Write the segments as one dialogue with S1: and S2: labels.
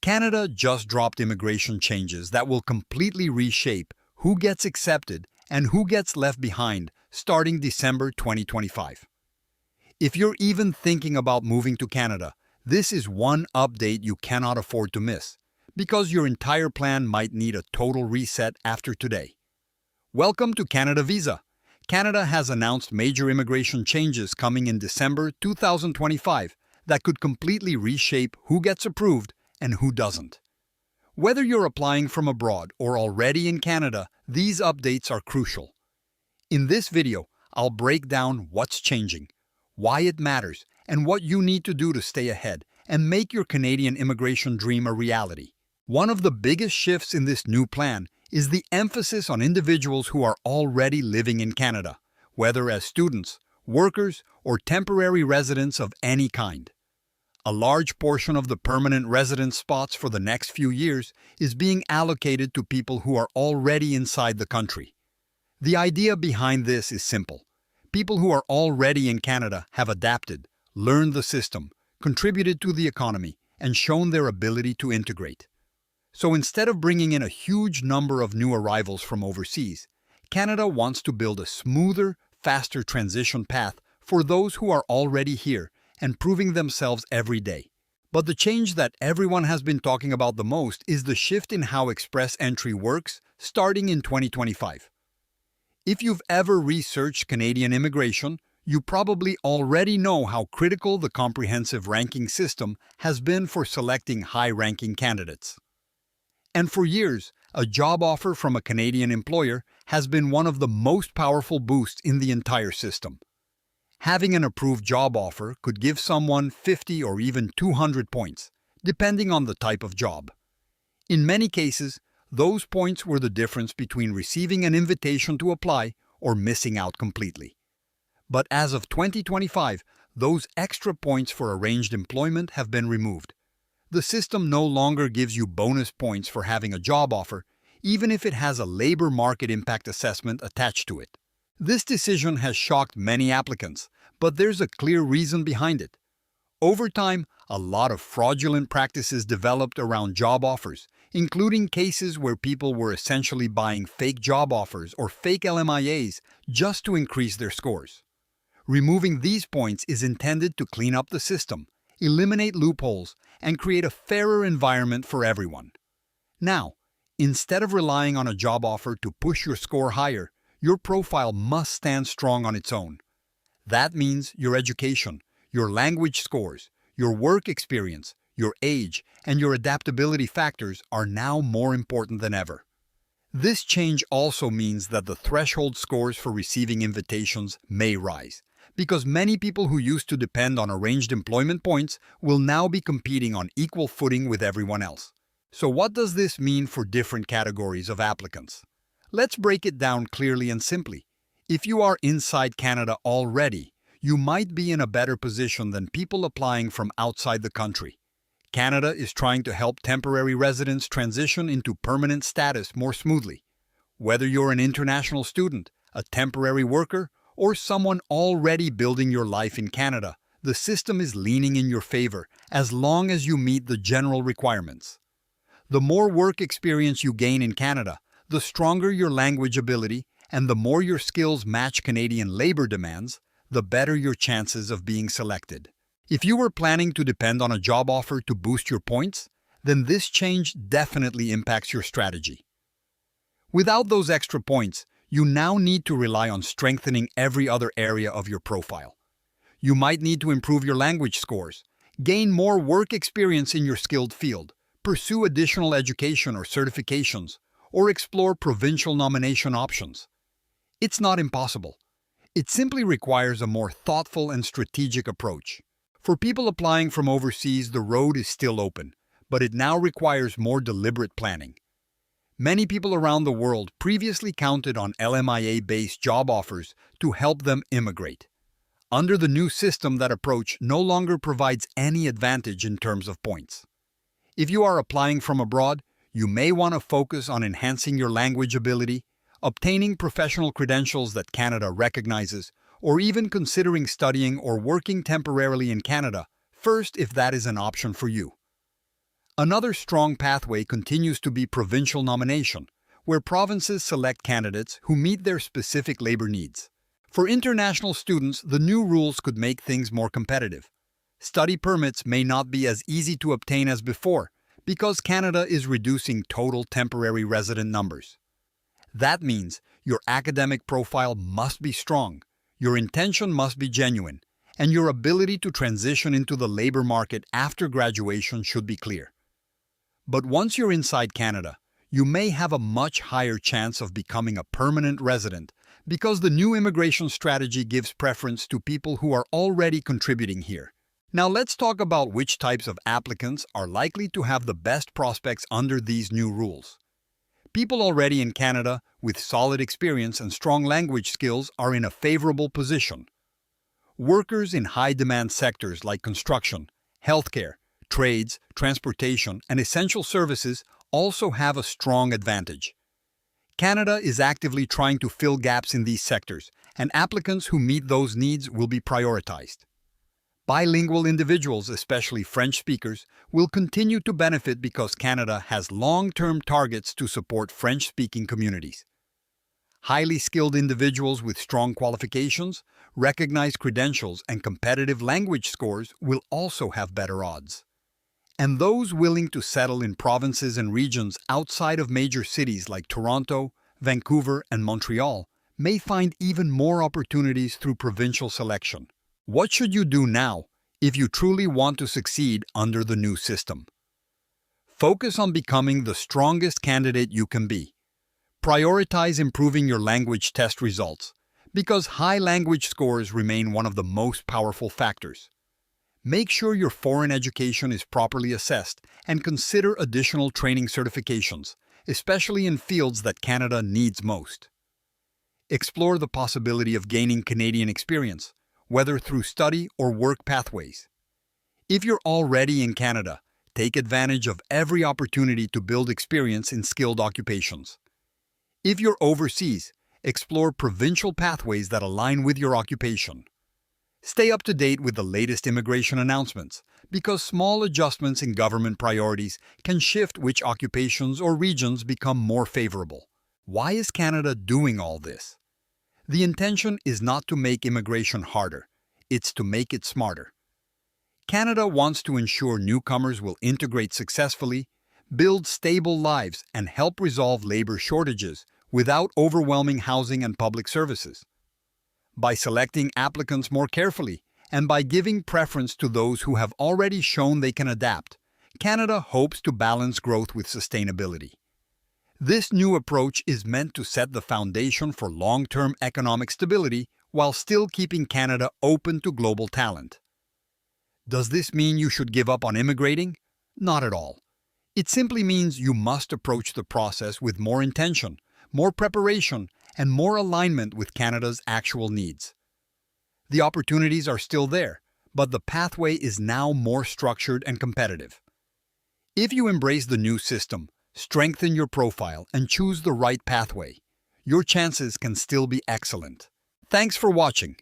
S1: Canada just dropped immigration changes that will completely reshape who gets accepted and who gets left behind starting December 2025. If you're even thinking about moving to Canada, this is one update you cannot afford to miss, because your entire plan might need a total reset after today. Welcome to Canada Visa. Canada has announced major immigration changes coming in December 2025 that could completely reshape who gets approved and who doesn't. Whether you're applying from abroad or already in Canada, these updates are crucial. In this video, I'll break down what's changing, why it matters, and what you need to do to stay ahead and make your Canadian immigration dream a reality. One of the biggest shifts in this new plan is the emphasis on individuals who are already living in Canada, whether as students, workers, or temporary residents of any kind. A large portion of the permanent residence spots for the next few years is being allocated to people who are already inside the country. The idea behind this is simple. People who are already in Canada have adapted, learned the system, contributed to the economy, and shown their ability to integrate. So instead of bringing in a huge number of new arrivals from overseas, Canada wants to build a smoother, faster transition path for those who are already here and proving themselves every day. But the change that everyone has been talking about the most is the shift in how express entry works starting in 2025. If you've ever researched Canadian immigration, you probably already know how critical the comprehensive ranking system has been for selecting high-ranking candidates. And for years, a job offer from a Canadian employer has been one of the most powerful boosts in the entire system. Having an approved job offer could give someone 50 or even 200 points, depending on the type of job. In many cases, those points were the difference between receiving an invitation to apply or missing out completely. But as of 2025, those extra points for arranged employment have been removed. The system no longer gives you bonus points for having a job offer, even if it has a labor market impact assessment attached to it. This decision has shocked many applicants, but there's a clear reason behind it. Over time, a lot of fraudulent practices developed around job offers, including cases where people were essentially buying fake job offers or fake LMIAs just to increase their scores. Removing these points is intended to clean up the system, eliminate loopholes, and create a fairer environment for everyone. Now, instead of relying on a job offer to push your score higher, your profile must stand strong on its own. That means your education, your language scores, your work experience, your age, and your adaptability factors are now more important than ever. This change also means that the threshold scores for receiving invitations may rise, because many people who used to depend on arranged employment points will now be competing on equal footing with everyone else. So what does this mean for different categories of applicants? Let's break it down clearly and simply. If you are inside Canada already, you might be in a better position than people applying from outside the country. Canada is trying to help temporary residents transition into permanent status more smoothly. Whether you're an international student, a temporary worker, or someone already building your life in Canada, the system is leaning in your favor as long as you meet the general requirements. The more work experience you gain in Canada, the stronger your language ability, and the more your skills match Canadian labor demands, the better your chances of being selected. If you were planning to depend on a job offer to boost your points, then this change definitely impacts your strategy. Without those extra points, you now need to rely on strengthening every other area of your profile. You might need to improve your language scores, gain more work experience in your skilled field, pursue additional education or certifications, or explore provincial nomination options. It's not impossible. It simply requires a more thoughtful and strategic approach. For people applying from overseas, the road is still open, but it now requires more deliberate planning. Many people around the world previously counted on LMIA-based job offers to help them immigrate. Under the new system, that approach no longer provides any advantage in terms of points. If you are applying from abroad, you may want to focus on enhancing your language ability, obtaining professional credentials that Canada recognizes, or even considering studying or working temporarily in Canada, first if that is an option for you. Another strong pathway continues to be provincial nomination, where provinces select candidates who meet their specific labor needs. For international students, the new rules could make things more competitive. Study permits may not be as easy to obtain as before, because Canada is reducing total temporary resident numbers. That means your academic profile must be strong, your intention must be genuine, and your ability to transition into the labor market after graduation should be clear. But once you're inside Canada, you may have a much higher chance of becoming a permanent resident because the new immigration strategy gives preference to people who are already contributing here. Now let's talk about which types of applicants are likely to have the best prospects under these new rules. People already in Canada with solid experience and strong language skills are in a favorable position. Workers in high-demand sectors like construction, healthcare, trades, transportation, and essential services also have a strong advantage. Canada is actively trying to fill gaps in these sectors, and applicants who meet those needs will be prioritized. Bilingual individuals, especially French speakers, will continue to benefit because Canada has long-term targets to support French-speaking communities. Highly skilled individuals with strong qualifications, recognized credentials, and competitive language scores will also have better odds. And those willing to settle in provinces and regions outside of major cities like Toronto, Vancouver, and Montreal may find even more opportunities through provincial selection. What should you do now if you truly want to succeed under the new system? Focus on becoming the strongest candidate you can be. Prioritize improving your language test results, because high language scores remain one of the most powerful factors. Make sure your foreign education is properly assessed and consider additional training certifications, especially in fields that Canada needs most. Explore the possibility of gaining Canadian experience, whether through study or work pathways. If you're already in Canada, take advantage of every opportunity to build experience in skilled occupations. If you're overseas, explore provincial pathways that align with your occupation. Stay up to date with the latest immigration announcements, because small adjustments in government priorities can shift which occupations or regions become more favorable. Why is Canada doing all this? The intention is not to make immigration harder, it's to make it smarter. Canada wants to ensure newcomers will integrate successfully, build stable lives, and help resolve labor shortages without overwhelming housing and public services. By selecting applicants more carefully and by giving preference to those who have already shown they can adapt, Canada hopes to balance growth with sustainability. This new approach is meant to set the foundation for long-term economic stability while still keeping Canada open to global talent. Does this mean you should give up on immigrating? Not at all. It simply means you must approach the process with more intention, more preparation, and more alignment with Canada's actual needs. The opportunities are still there, but the pathway is now more structured and competitive. If you embrace the new system, strengthen your profile, and choose the right pathway, your chances can still be excellent. Thanks for watching.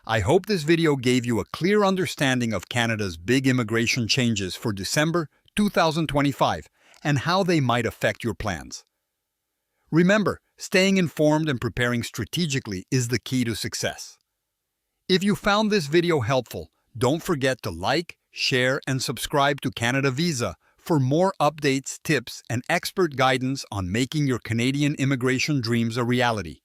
S1: I hope this video gave you a clear understanding of Canada's big immigration changes for December 2025 and how they might affect your plans. Remember, staying informed and preparing strategically is the key to success. If you found this video helpful, don't forget to like, share, and subscribe to Canada Visa for more updates, tips, and expert guidance on making your Canadian immigration dreams a reality.